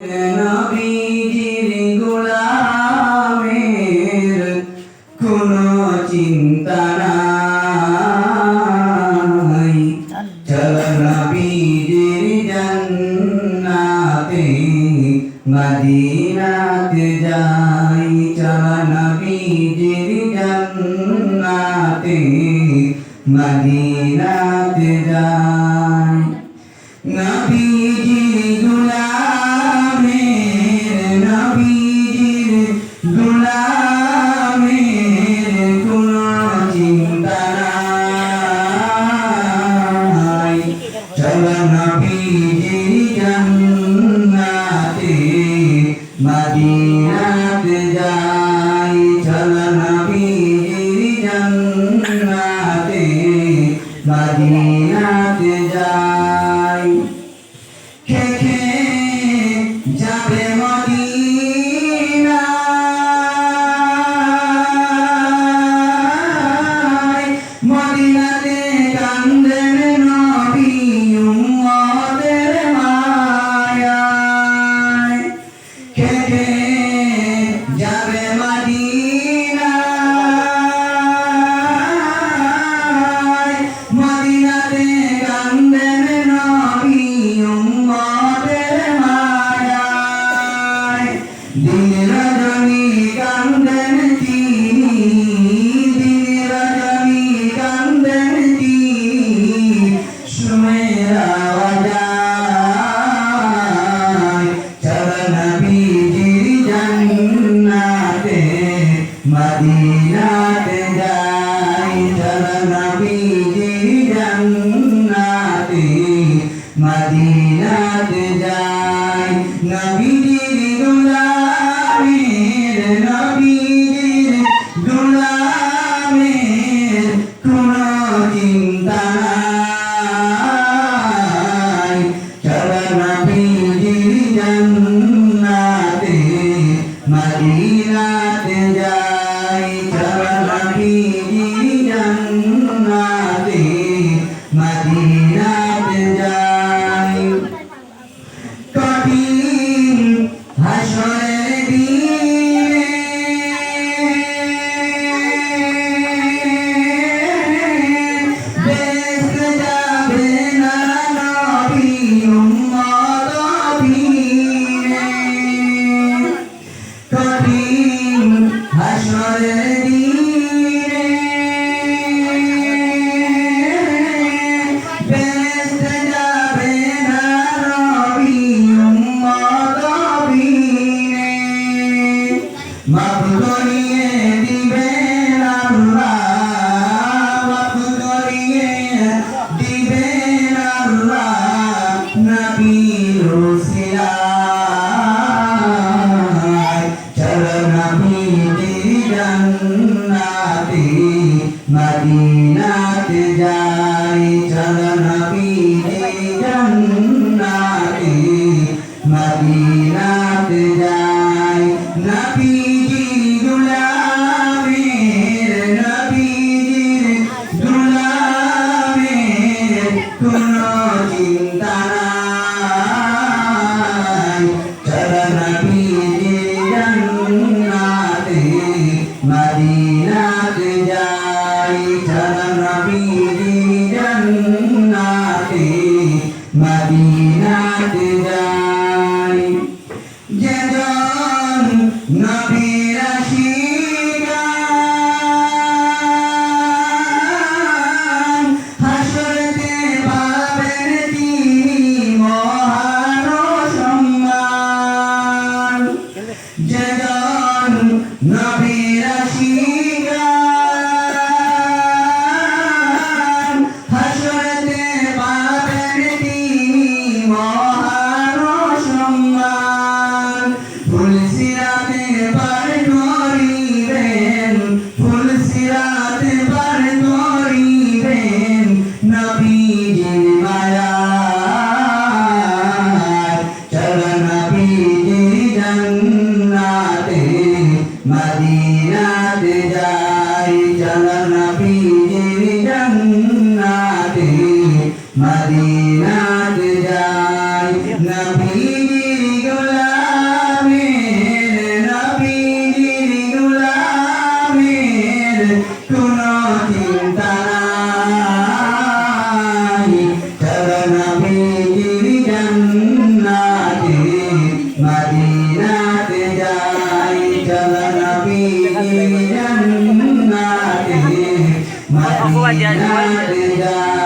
নবীজির গোলামের কোনো চিন্তা নাই। চল নবীজির জান্নাতে মদিনাতে যাই। চল নবীজির জান্নাতে মদিনাতে যাই। নবীজির গোলামের কোনো চিন্তা নাই। চল নবীজির জান্নাতে মদিনাতে যাই। চল নবীজির জান্নাতে মদিনাতে যাই। খেখে যাবে মদিনায়, মদিনাতে কান্দেন নবী উম্মতের মায়ায়। খেখে যাবে মদিনায়, মদিনাতে কান্দেন নবী উম্মতের মায়ায়। দিন রজনী কান্দেন তিনি, দিন রজনী কান্দেন তিনি, সুমের আওয়াজায়। চল নবীজির জান্নাতে মদিনাতে যাই। চল নবীজির জান্নাতে মদিনাতে যাই। নবীজির গোলামের কোনো চিন্তা নাই। চল নবীজির জান্নাতে মদিনাতে যাই। চল নবীজির জান্নাতে মদিনাতে যাই। কঠিন হাসরের দিনে বেহেশতে যাবে না নবী উম্মত বিনে। কঠিন হাসরের দিনে বেহেশতে যাবে না নবী উম্মত বিনে। মাফ করিয়ে দিবেন আল্লাহ, মাফ করিয়ে দিবেন আল্লাহ নবীর ওসিলায়। চল নবীজির জান্নাতে মদিনাতে যাই। চল নবীজির জান্নাতে মদিনাতে যাই। নবীজির গোলামের কোনো চিন্তা নাই। চল নবীজির জান্নাতে মদিনাতে যাই। চল নবীজির জান্নাতে মদিনাতে যাই। যে dia jual. জান্নাতে